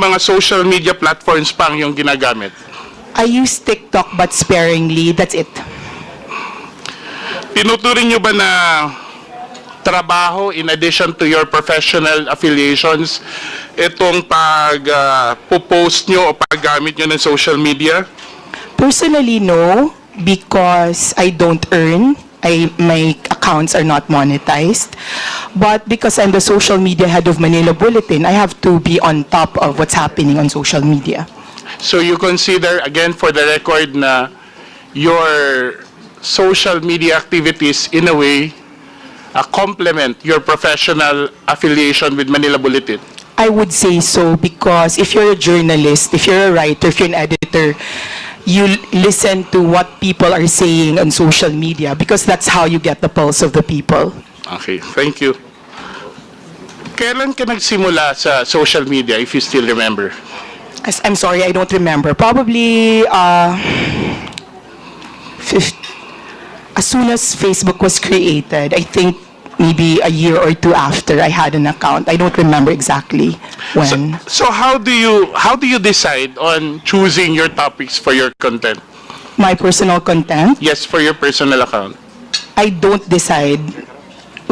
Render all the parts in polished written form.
mga social media platforms pang yung ginagamit? I use TikTok but sparingly. That's it. Tinuturing nyo ba na trabaho in addition to your professional affiliations itong pag-post nyo o paggamit nyo ng social media? Personally, no, because I don't earn. My accounts are not monetized. But because I'm the social media head of Manila Bulletin, I have to be on top of what's happening on social media. So you consider, again for the record, na your social media activities in a way complement your professional affiliation with Manila Bulletin? I would say so, because if you're a journalist, if you're a writer, if you're an editor, you listen to what people are saying on social media, because that's how you get the pulse of the people. Okay, thank you. Kailan ka nagsimula sa social media, if you still remember? I'm sorry, I don't remember. Probably as soon as Facebook was created, I think maybe a year or two after I had an account. I don't remember exactly when. So how do you decide on choosing your topics for your content? My personal content? Yes, for your personal account. I don't decide.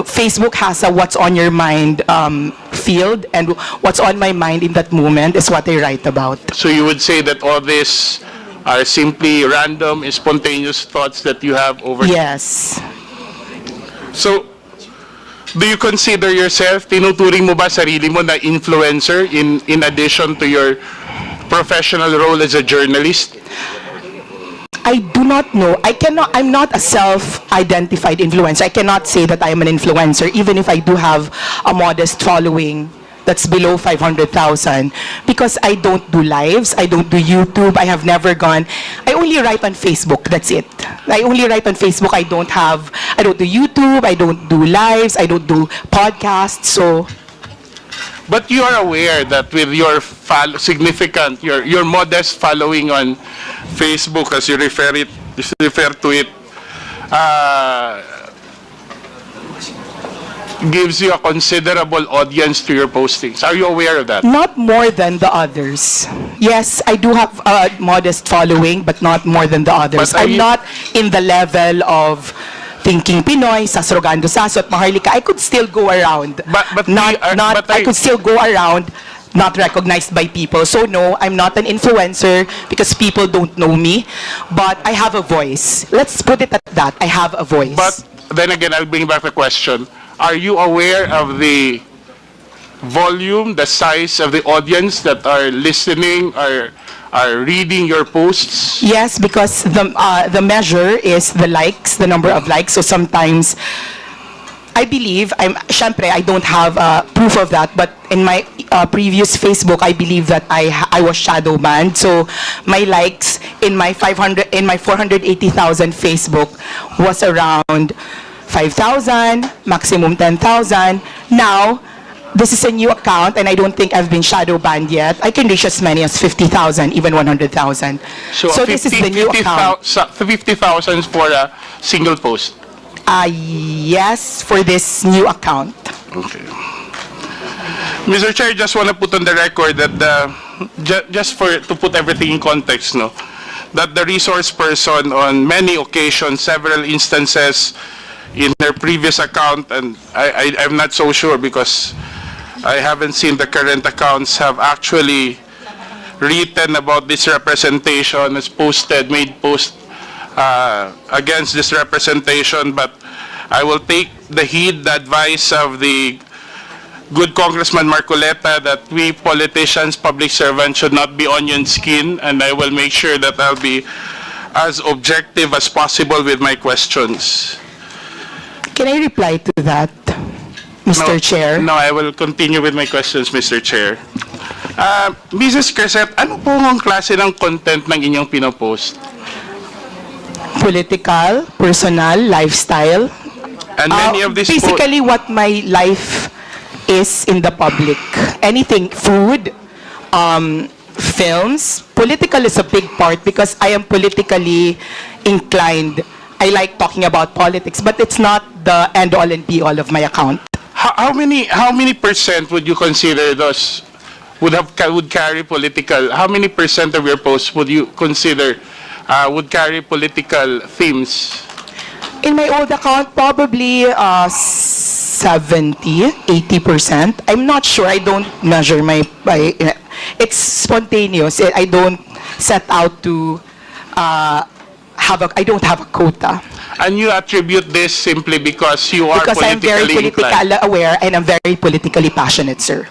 Facebook has a what's on your mind field, and what's on my mind in that moment is what I write about. So you would say that all this are simply random, spontaneous thoughts that you have over? Yes. So, do you consider yourself, tinuturing mo ba sarili mo na influencer in addition to your professional role as a journalist? I do not know. I'm not a self-identified influencer. I cannot say that I am an influencer, even if I do have a modest following that's below 500,000, because I don't do lives, I don't do YouTube, I have never gone. I only write on Facebook, that's it. I only write on Facebook. I don't do YouTube, I don't do lives, I don't do podcasts, so. But you are aware that with your significant, your modest following on Facebook, as you refer to it, gives you a considerable audience to your postings. Are you aware of that? Not more than the others. Yes, I do have a modest following, but not more than the others. I'm not in the level of Thinking Pinoy, Sasrogando Saso, at Maharlika. I could still go around. I could still go around not recognized by people. So no, I'm not an influencer because people don't know me, but I have a voice. Let's put it at that. I have a voice. But then again, I'll bring back the question. Are you aware of the volume, the size of the audience that are listening, are reading your posts? Yes, because the measure is the likes, the number of likes. So sometimes, I believe, syempre, I don't have proof of that, but in my previous Facebook, I believe that I was shadow banned. So my likes in my 480,000 Facebook was around 5,000, maximum 10,000. Now, this is a new account, and I don't think I've been shadow banned yet. I can reach as many as 50,000, even 100,000. So this is the new account. 50,000 for a single post? Yes, for this new account. Okay. Mr. Chair, just want to put on the record that to put everything in context, no, that the resource person on many occasions, several instances in their previous account, and I'm not so sure because I haven't seen the current accounts, have actually written about this representation, has made post against this representation, but I will take the advice of the good Congressman Marcoleta that we politicians, public servants, should not be onion skin, and I will make sure that I'll be as objective as possible with my questions. Can I reply to that, Mr. Chair? No, I will continue with my questions, Mr. Chair. Mrs. Krizette, ano po ang klase ng content ng inyong pinopost? Political, personal, lifestyle. And many of these basically what my life is in the public. Anything, food, films. Political is a big part because I am politically inclined. I like talking about politics, but it's not the end-all and be-all of my account. How many percent would you consider those would carry political? How many percent of your posts would you consider would carry political themes? In my old account, probably 70, 80%. I'm not sure. I don't measure it's spontaneous. I don't set out to I don't have a quota. And you attribute this simply because you are Because I'm very politically aware and I'm very politically passionate, sir.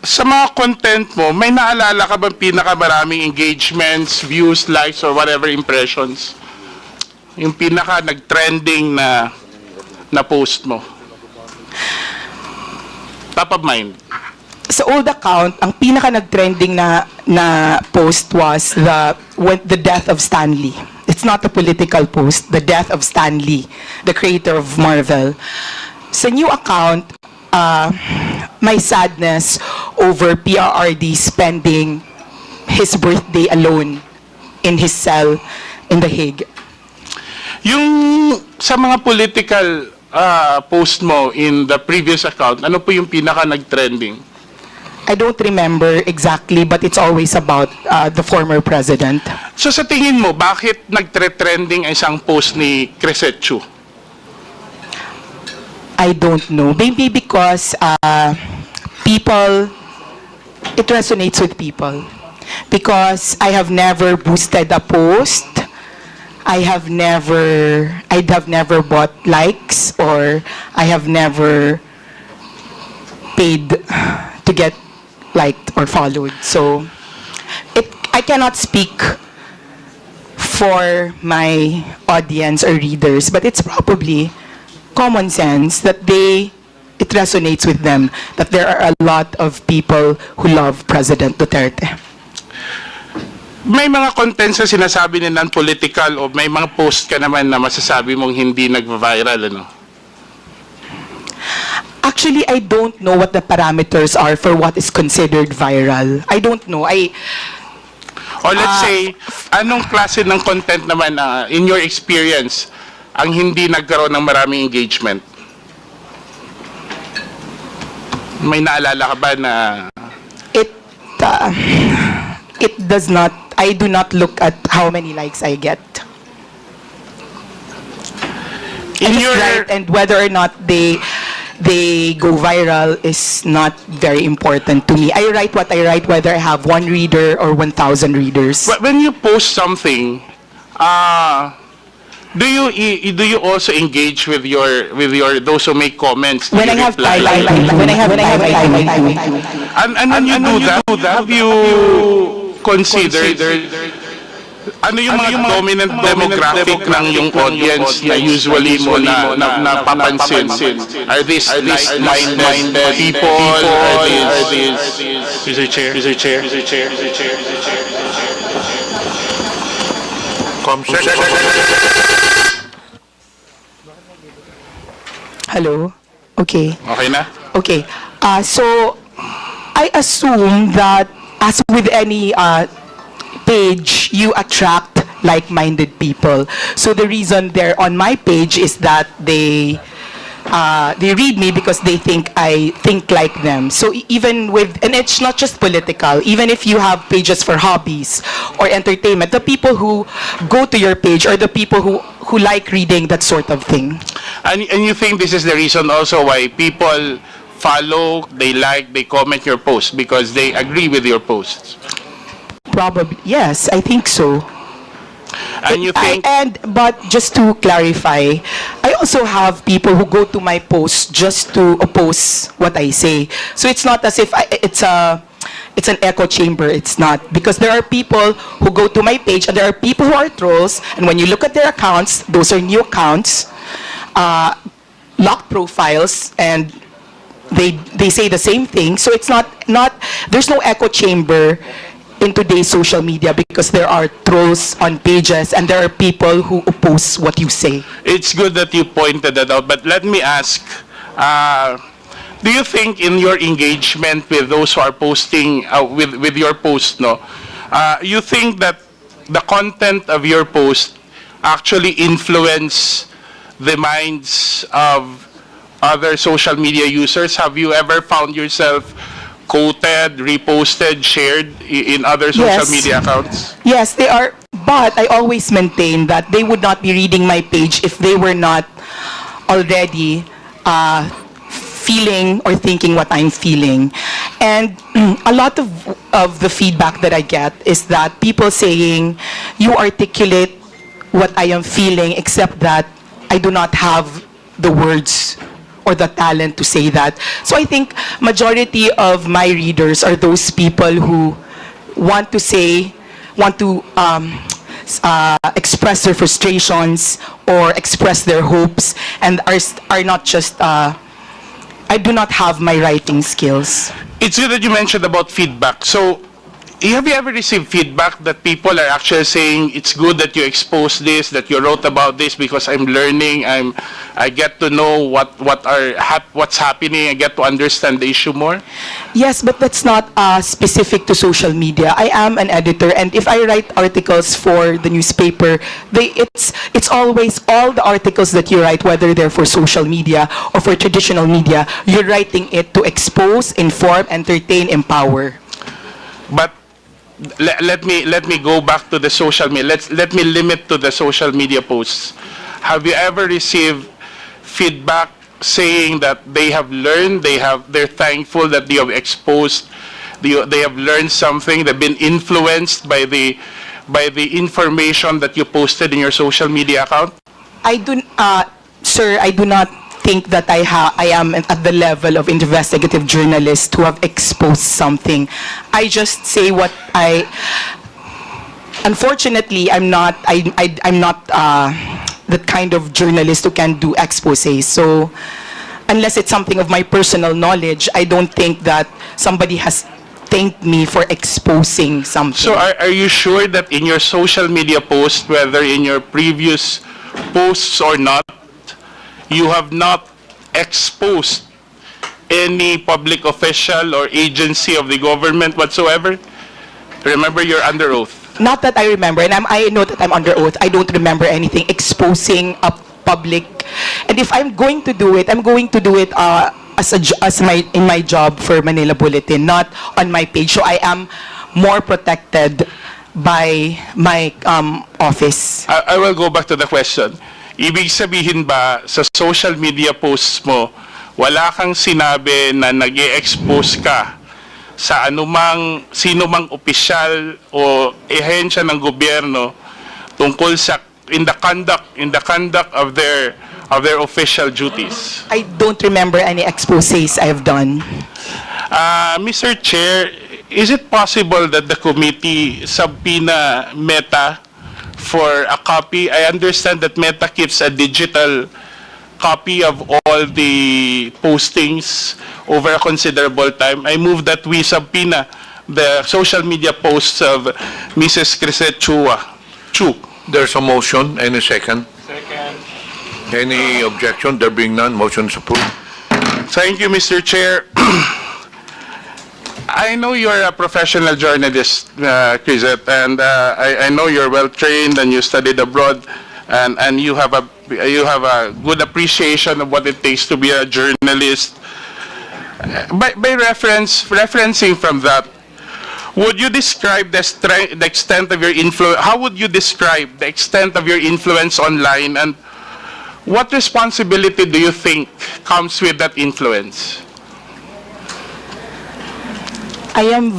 Sa mga content mo, may naalala ka bang pinakamaraming engagements, views, likes, or whatever impressions? Yung pinaka nag-trending na post mo? Top of mind. Sa old account, ang pinaka nag-trending na post was the death of Stan Lee. It's not a political post, the death of Stan Lee, the creator of Marvel. Sa new account, my sadness over PRRD spending his birthday alone in his cell in The Hague. Yung sa mga political post mo in the previous account, ano po yung pinaka nag-trending? I don't remember exactly, but it's always about the former president. So sa tingin mo, bakit nagtre-trending ang isang post ni Krizette Chu? I don't know. Maybe because it resonates with people. Because I have never boosted a post. I'd have never bought likes, or I have never paid to get liked or followed. So I cannot speak for my audience or readers, but it's probably common sense that it resonates with them, that there are a lot of people who love President Duterte. May mga contents na sinasabi na non-political, o may mga post ka naman na masasabi mong hindi nag-viral, ano? Actually, I don't know what the parameters are for what is considered viral. I don't know. Or let's say, anong klase ng content naman in your experience ang hindi nagkaroon ng maraming engagement? May naalala ka ba na... It does not, I do not look at how many likes I get. And whether or not they go viral is not very important to me. I write what I write, whether I have 1 reader or 1,000 readers. When you post something, do you also engage with your those who make comments? When I have time, and when you do that, have you considered ano yung mga dominant demographic ng yung audience na usually mo napapansin? Are these like-minded people? Are these... Mr. Chair. Hello? Okay. Okay na? Okay. So, I assume that as with any page, you attract like-minded people. So the reason they're on my page is that they read me because they think I think like them. So even with, and it's not just political, even if you have pages for hobbies or entertainment, the people who go to your page are the people who like reading that sort of thing. And you think this is the reason also why people follow, they like, they comment your posts because they agree with your posts? Probably, yes, I think so. And you think... But just to clarify, I also have people who go to my posts just to oppose what I say. So it's not as if it's an echo chamber. It's not. Because there are people who go to my page and there are people who are trolls. And when you look at their accounts, those are new accounts, locked profiles, and they say the same thing. So it's not there's no echo chamber in today's social media because there are trolls on pages and there are people who oppose what you say. It's good that you pointed that out, but let me ask, do you think in your engagement with those who are posting, with your post, you think that the content of your post actually influence the minds of other social media users? Have you ever found yourself quoted, reposted, shared in other social Yes. media accounts? Yes, they are, but I always maintain that they would not be reading my page if they were not already feeling or thinking what I'm feeling. And a lot of the feedback that I get is that people saying, you articulate what I am feeling, except that I do not have the words or the talent to say that. So I think majority of my readers are those people who want to say, want to express their frustrations or express their hopes, and are not just, I do not have my writing skills. It's good that you mentioned about feedback. So, have you ever received feedback that people are actually saying it's good that you expose this, that you wrote about this because I'm learning, I get to know what's happening, I get to understand the issue more? Yes, but that's not specific to social media. I am an editor, and if I write articles for the newspaper, it's always all the articles that you write, whether they're for social media or for traditional media, you're writing it to expose, inform, entertain, empower. But let me go back to the social media. Let me limit to the social media posts. Have you ever received feedback saying that they have learned, they're thankful that you have exposed, they have learned something, they've been influenced by the information that you posted in your social media account? Sir, I do not think that I am at the level of investigative journalist who have exposed something. I just say what unfortunately, I'm not the kind of journalist who can do exposés. So unless it's something of my personal knowledge, I don't think that somebody has thanked me for exposing something. So are you sure that in your social media posts, whether in your previous posts or not, you have not exposed any public official or agency of the government whatsoever? Remember, you're under oath. Not that I remember, and I know that I'm under oath. I don't remember anything exposing a public. And if I'm going to do it, I'm going to do it in my job for Manila Bulletin, not on my page. So I am more protected by my office. I will go back to the question. Ibig sabihin ba, sa social media posts mo, wala kang sinabi na nag-e-expose ka sa sino mang opisyal o ehensya ng gobyerno tungkol sa in the conduct of their official duties? I don't remember any exposés I've done. Mr. Chair, is it possible that the committee subpoena Meta for a copy? I understand that Meta keeps a digital copy of all the postings over a considerable time. I move that we subpoena the social media posts of Mrs. Krizette Chu. There's a motion. Any second? Second. Any objection? There being none, motion is approved. Thank you, Mr. Chair. I know you're a professional journalist, Krizette, and I know you're well trained and you studied abroad, and you have a good appreciation of what it takes to be a journalist. By referencing from that, would you describe the extent of your influence? How would you describe the extent of your influence online, and what responsibility do you think comes with that influence? I am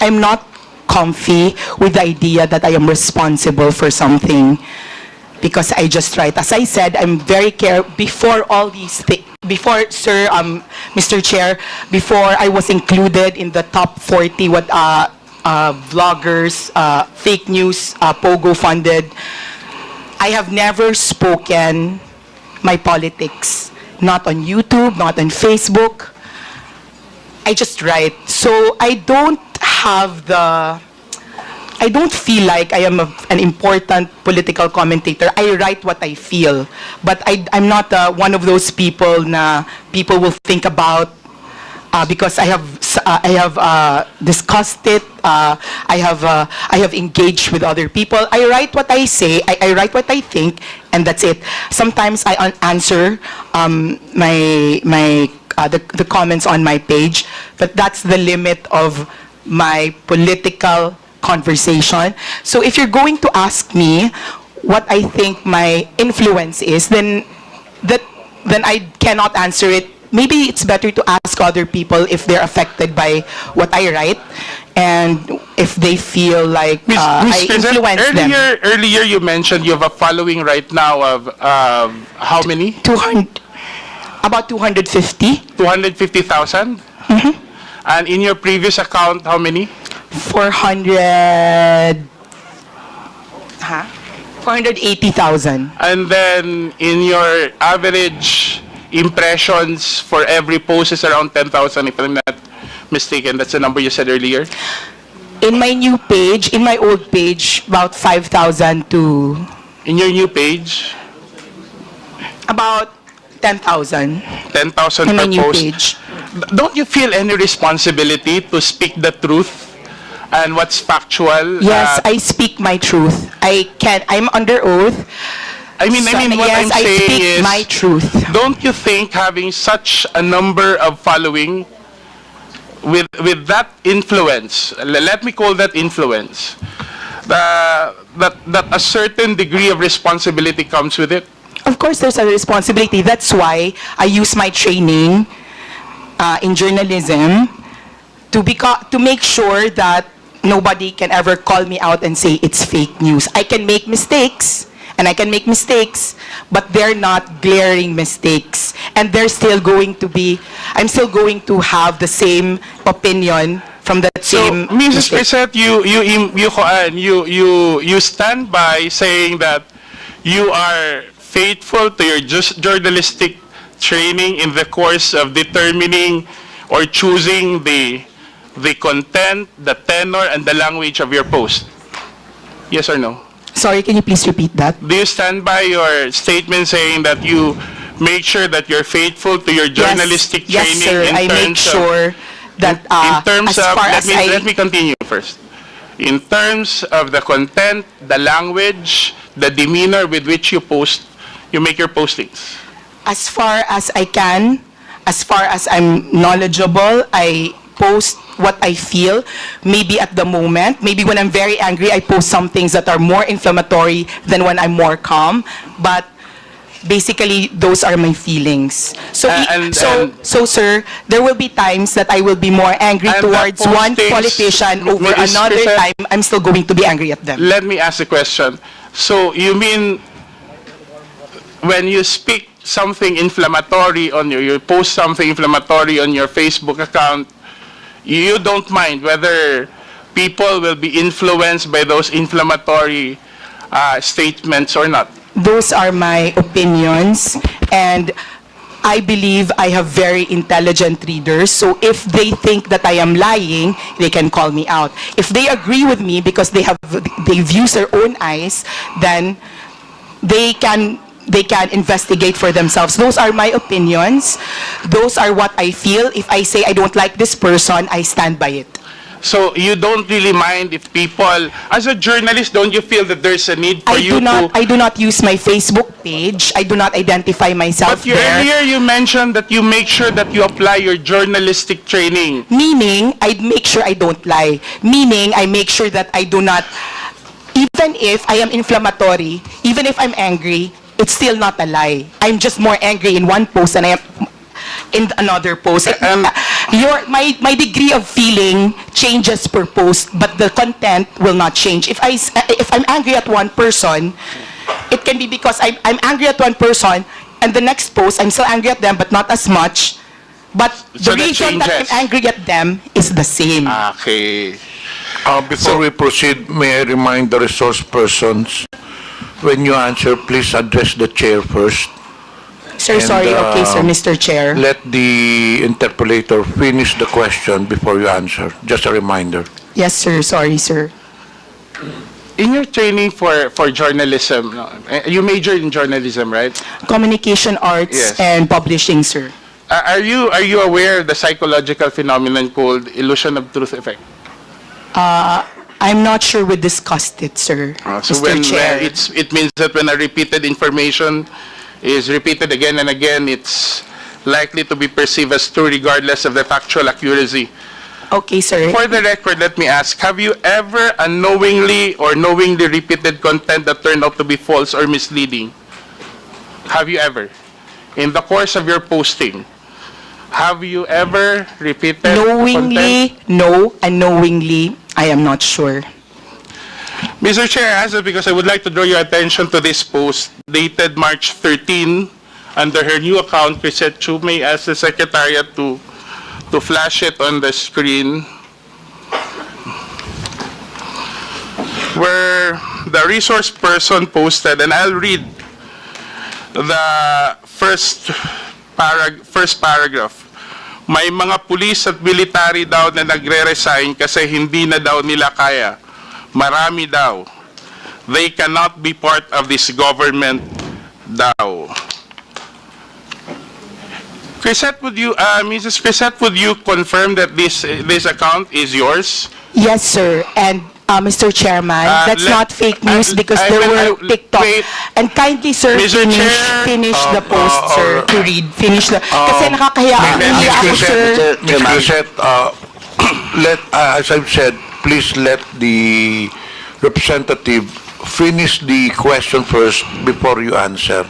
I'm not comfy with the idea that I am responsible for something because I just write. As I said, I'm very careful before all these things. Before, sir, Mr. Chair, before I was included in the top 40 vloggers, fake news, Pogo funded, I have never spoken my politics. Not on YouTube, not on Facebook. I just write. So I don't feel like I am an important political commentator. I write what I feel. But I'm not one of those people na people will think about because I have discussed it. I have engaged with other people. I write what I say. I write what I think, and that's it. Sometimes I answer my the comments on my page, but that's the limit of my political conversation. So if you're going to ask me what I think my influence is, then I cannot answer it. Maybe it's better to ask other people if they're affected by what I write and if they feel like I influence them. Earlier you mentioned you have a following right now of how many? 200, about 250. 250,000? And in your previous account, how many? 480,000. And then in your average impressions for every post is around 10,000, if I'm not mistaken. That's the number you said earlier. In my new page, in my old page, about 5,000 to In your new page, about 10,000 10,000 in my per new post. page. Don't you feel any responsibility to speak the truth and what's factual? Yes, I speak my truth. I'm under oath. I mean, what yes, I'm I saying speak is, my truth. don't you think having such a number of following with that influence, let me call that influence, that a certain degree of responsibility comes with it? Of course, there's a responsibility. That's why I use my training in journalism to make sure that nobody can ever call me out and say it's fake news. I can make mistakes, but they're not glaring mistakes. And they're still going to be, I'm still going to have the same opinion from that same So, Mrs. mistake. Krizette, you stand by saying that you are faithful to your journalistic training in the course of determining or choosing the content, the tenor, and the language of your post. Yes or no? Sorry, can you please repeat that? Do you stand by your statement saying that you make sure that you're faithful to your journalistic yes, training sir. in I make terms sure that in terms as of, far as let me continue first. In terms of the content, the language, the demeanor with which you post, you make your postings. As far as I can, as far as I'm knowledgeable, I post what I feel. Maybe at the moment, maybe when I'm very angry, I post some things that are more inflammatory than when I'm more calm. But basically, those are my feelings. So, sir, there will be times that I will be more angry And towards the one postings, politician over Ms. another Krizette, time. I'm still going to be angry at them. Let me ask a question. So you mean when you speak something inflammatory on you post something inflammatory on your Facebook account, you don't mind whether people will be influenced by those inflammatory statements or not? Those are my opinions, and I believe I have very intelligent readers, so if they think that I am lying, they can call me out. If they agree with me because they've used their own eyes, then they can investigate for themselves. Those are my opinions. Those are what I feel. If I say I don't like this person, I stand by it. So you don't really mind if people, as a journalist, don't you feel that there's a need for I you to... I do not use my Facebook page. I do not identify myself But there. earlier you mentioned that you make sure that you apply your journalistic training. Meaning, I make sure I don't lie. Meaning, I make sure that I do not, even if I am inflammatory, even if I'm angry, it's still not a lie. I'm just more angry in one post than I am in another post. My degree of feeling changes per post, but the content will not change. If I'm angry at one person, it can be because I'm angry at one person, and the next post I'm still angry at them, but not as much. But So the that reason that changes. I'm angry at them is the same. Okay. Before we proceed, may I remind the resource persons, when you answer, please address the chair first. Sir, And, sorry. Okay, sir, Mr. Chair. Let the interpolator finish the question before you answer. Just a reminder. Yes, sir. Sorry, sir. In your training for journalism, no, you majored in journalism, right? Communication arts Yes. and publishing, sir. Are you aware of the psychological phenomenon called illusion of truth effect? I'm not sure we discussed it, sir. So Mr. Chair. it means that when a repeated information is repeated again and again, likely to be perceived as true regardless of the factual accuracy. Okay, sir. For the record, let me ask, have you ever unknowingly or knowingly repeated content that turned out to be false or misleading? Have you ever? In the course of your posting, have you ever repeated content? Knowingly, no. Unknowingly, I am not sure. Mr. Chair, I ask that because I would like to draw your attention to this post dated March 13 under her new account, Krizette Chu. May I ask the Secretariat to flash it on the screen, where the resource person posted, and I'll read the first paragraph. May mga pulis at military daw na nagre-resign kasi hindi na daw nila kaya. Marami daw. They cannot be part of this government daw. Krizette, Mrs. Krizette, would you confirm that this account is yours? Yes, sir. And Mr. Chairman, that's not fake news because there were TikTok. wait. And kindly, sir, Mr. Chair, finish the post, sir, to read. Finish the... Kasi nakakahiya ako, sir. Ms. Krizette, as I've said, please let the representative finish the question first before you answer.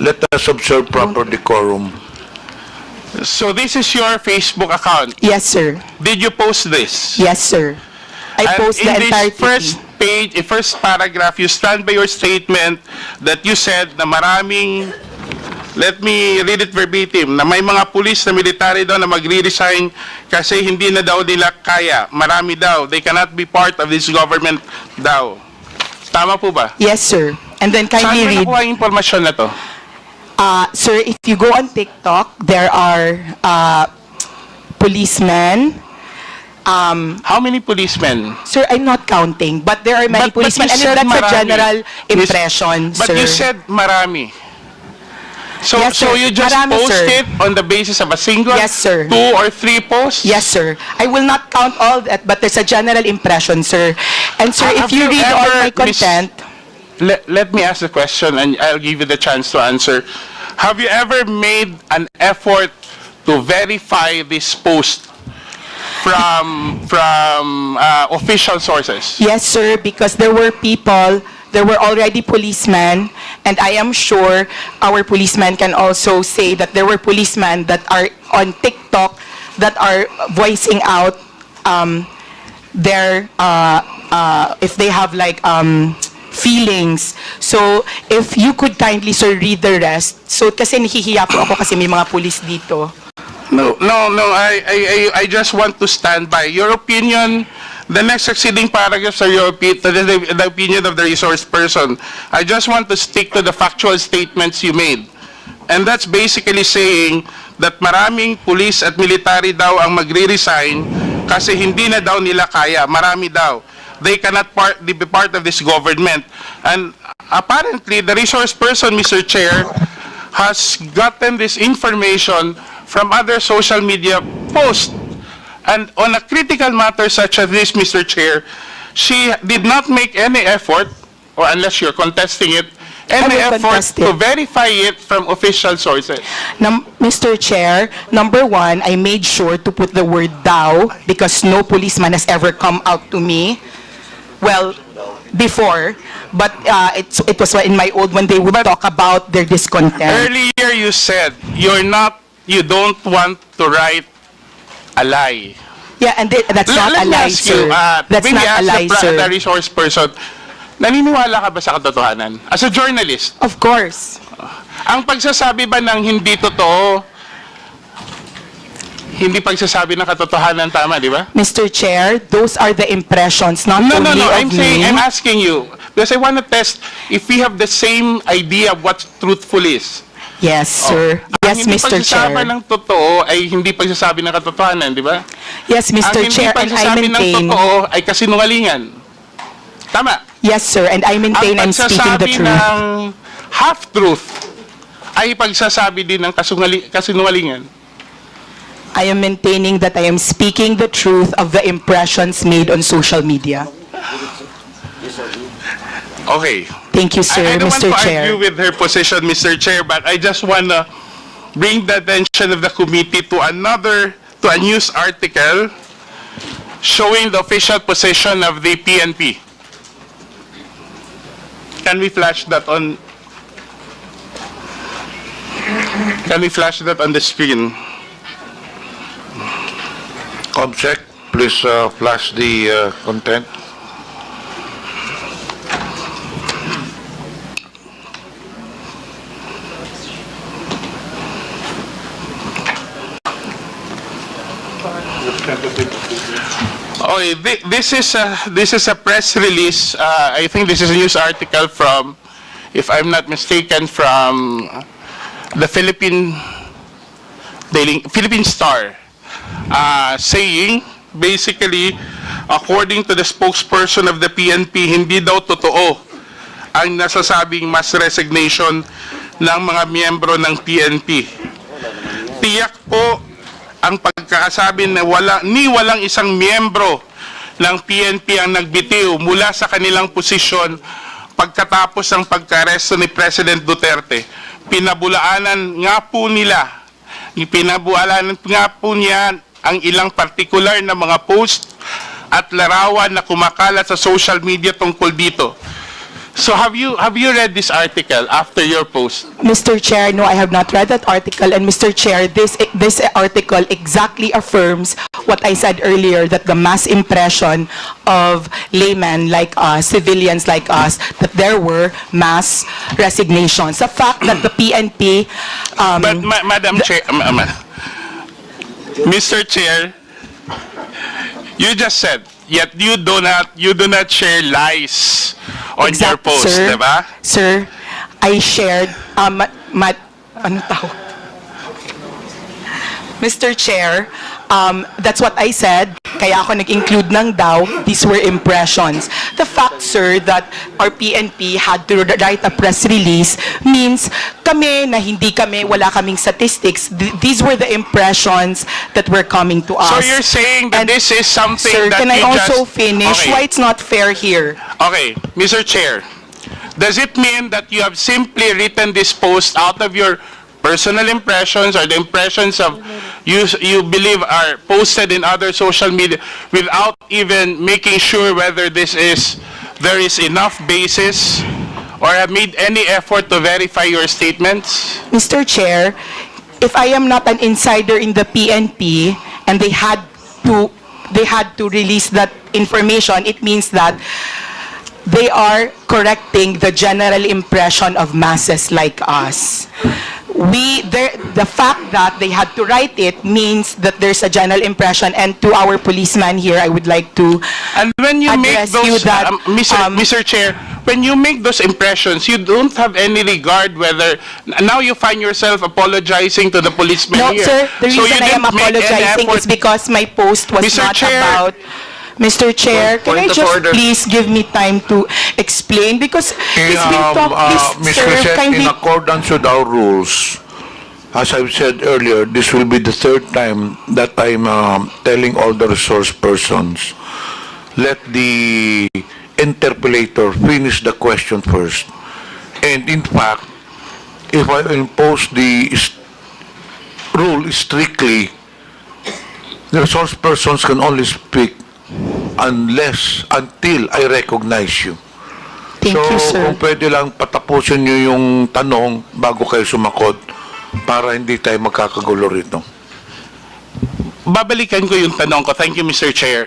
Let us observe proper decorum. So this is your Facebook account. Yes, sir. Did you post this? Yes, sir. I post the in entire this first page, first paragraph, you stand by your statement that you said na maraming, let me read it verbatim, na may mga pulis na military daw na magre-resign kasi hindi na daw nila kaya. Marami daw. They cannot be part of this government daw. Tama po ba? Yes, sir. And then Saan kindly mo read... nakuha yung impormasyon na to? Sir, if you go on TikTok, there are policemen. How many policemen? Sir, I'm not counting, but there are many But policemen, you and said that's a marami. general impression, But sir. you said marami. So, Yes, sir. so you just Marami, post sir. it on the basis of a single, Yes, sir. 2 or 3 posts? Yes, sir. I will not count all that, but there's a general impression, sir. And sir, if Have you read all ever my content... Let me ask the question and I'll give you the chance to answer. Have you ever made an effort to verify this post from official sources? Yes, sir, because there were people, there were already policemen, and I am sure our policemen can also say that there were policemen that are on TikTok that are voicing out their, if they have like feelings. So, if you could kindly, sir, read the rest. So, kasi nahihiya po ako kasi may mga police dito. No. I just want to stand by your opinion. The next succeeding paragraphs are your the opinion of the resource person. I just want to stick to the factual statements you made. And that's basically saying that maraming police at military daw ang magre-resign kasi hindi na daw nila kaya. Marami daw. They cannot be part of this government. And apparently, the resource person, Mr. Chair, has gotten this information from other social media posts. And on a critical matter such as this, Mr. Chair, she did not make any effort, or unless you're contesting it, any effort to verify it from official sources. Mr. Chair, number one, I made sure to put the word "thou" because no policeman has ever come out to me. Well, before, but it was in my old when they would talk about their discontent. Earlier you said you don't want to write a lie. Yeah, and that's not a lie, sir. That's not a lie, sir. The resource person, naniniwala ka ba sa katotohanan? As a journalist? Of course. Ang pagsasabi ba ng hindi totoo, hindi pagsasabi ng katotohanan, tama, di ba? Mr. Chair, those are the impressions, not only of I'm me. asking you, because I want to test if we have the same idea of what truthful is. Yes, sir. Yes, Mr. Chair. Ang hindi pagsasabi ng totoo ay hindi pagsasabi ng katotohanan, di ba? Yes, Mr. Chair, and I ang hindi pagsasabi ng maintain... totoo ay kasinungalingan. Tama. Yes, sir, and I maintain I'm speaking the truth. Ang pagsasabi ng half-truth ay pagsasabi din ng kasinungalingan. I am maintaining that I am speaking the truth of the impressions made on social media. Okay. Thank you, sir, I don't Mr. want to Chair. argue with her position, Mr. Chair, but I just want to bring the attention of the committee to a news article showing the official position of the PNP. Can we flash that on? Can we flash that on the screen? Comsec, please flash the content. Okay, this is a press release. I think this is a news article from, if I'm not mistaken, from the Philippine Star, saying basically, according to the spokesperson of the PNP, hindi daw totoo ang nasasabing mass resignation ng mga miyembro ng PNP. Tiyak po ang pagkakasabi na walang isang miyembro ng PNP ang nagbitiw mula sa kanilang posisyon pagkatapos ng pagka-aresto ni President Duterte. Pinabulaanan nga po niya ang ilang partikular na mga post at larawan na kumakalat sa social media tungkol dito. So have you read this article after your post? Mr. Chair, no, I have not read that article. And Mr. Chair, this article exactly affirms what I said earlier, that the mass impression of laymen like us, civilians like us, that there were mass resignations. The fact that the PNP... But Madam Chair, Mr. Chair, you just said, yet you do not share lies on your post, sir, diba? Sir, I shared, ano tawag? Mr. Chair, that's what I said, kaya ako nag-include ng daw, these were impressions. The fact, sir, that our PNP had to write a press release means wala kaming statistics. These were the impressions that were coming to us. So you're saying that this is something sir, that can I you also just... finish? Okay. Why it's not fair here? Okay, Mr. Chair, does it mean that you have simply written this post out of your personal impressions or the impressions of you believe are posted in other social media without even making sure whether there is enough basis or have made any effort to verify your statements? Mr. Chair, if I am not an insider in the PNP and they had to release that information, it means that they are correcting the general impression of masses like us. The fact that they had to write it means that there's a general impression, and to our policeman here, I would like to And when you make address you those, that, Mr. Chair, when you make those impressions, you don't have any regard whether, now you find yourself apologizing to the policeman No, here. sir, the So you reason I am didn't make any apologizing effort- is because my post was Mr. not Chair. about... Mr. Chair, can I Point of just order. please give me time to explain? Because it's been talked, Ms. please, sir, Krizette, kindly... in accordance with our rules, as I've said earlier, this will be the third time that I'm telling all the resource persons, let the interpellator finish the question first. And in fact, if I impose the rule strictly, the resource persons can only speak until I recognize you. Thank So, you, sir. kung pwede lang patapusin nyo yung tanong bago kayo sumakot para hindi tayo magkakagulo rito. Babalikan ko yung tanong ko. Thank you, Mr. Chair.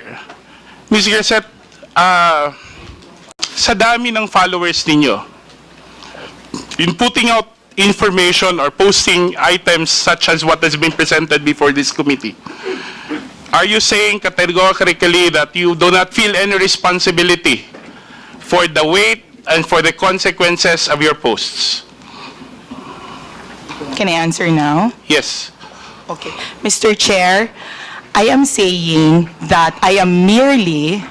Ms. Krizette, sa dami ng followers ninyo, in putting out information or posting items such as what has been presented before this committee, are you saying categorically that you do not feel any responsibility for the weight and for the consequences of your posts? Can I answer now? Yes. Okay. Mr. Chair, I am saying that I am merely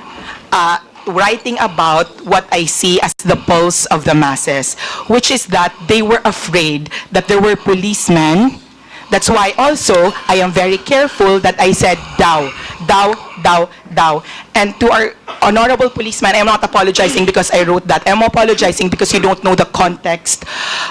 writing about what I see as the pulse of the masses, which is that they were afraid that there were policemen. That's why also I am very careful that I said daw. daw. And to our honorable policeman, I'm not apologizing because I wrote that. I'm apologizing because you don't know the context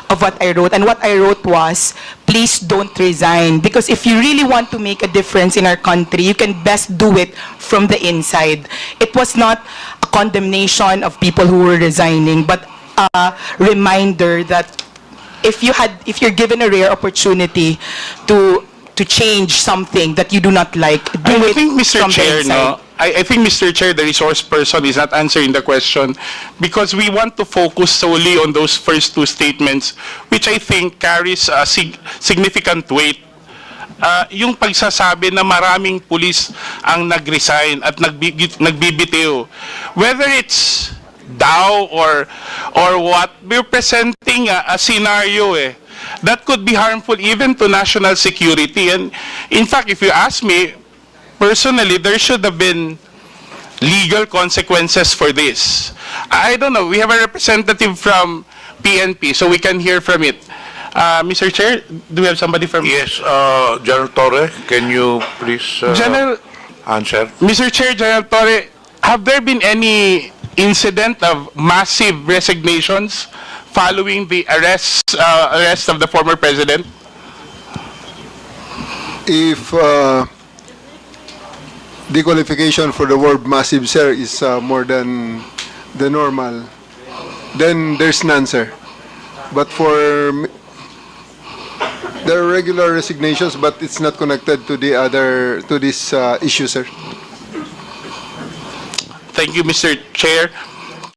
of what I wrote. And what I wrote was, please don't resign. Because if you really want to make a difference in our country, you can best do it from the inside. It was not a condemnation of people who were resigning, but a reminder that if you're given a rare opportunity to change something that you do not like, do I it think, Mr. from the Chair, inside. no, I think, Mr. Chair, the resource person is not answering the question because we want to focus solely on those first two statements, which I think carries a significant weight. Yung pagsasabi na maraming pulis ang nag-resign at nagbibitiw, whether it's daw or what, we're presenting a scenario that could be harmful even to national security. And in fact, if you ask me, personally, there should have been legal consequences for this. I don't know. We have a representative from PNP, so we can hear from it. Mr. Chair, do we have somebody from... Yes, Gen.Torre, can you please answer? Mr. Chair, Gen.Torre, have there been any incident of massive resignations following the arrest of the former president? If the qualification for the word massive, sir, is more than the normal, then there's none, sir. But there are regular resignations, but it's not connected to this issue, sir. Thank you, Mr. Chair.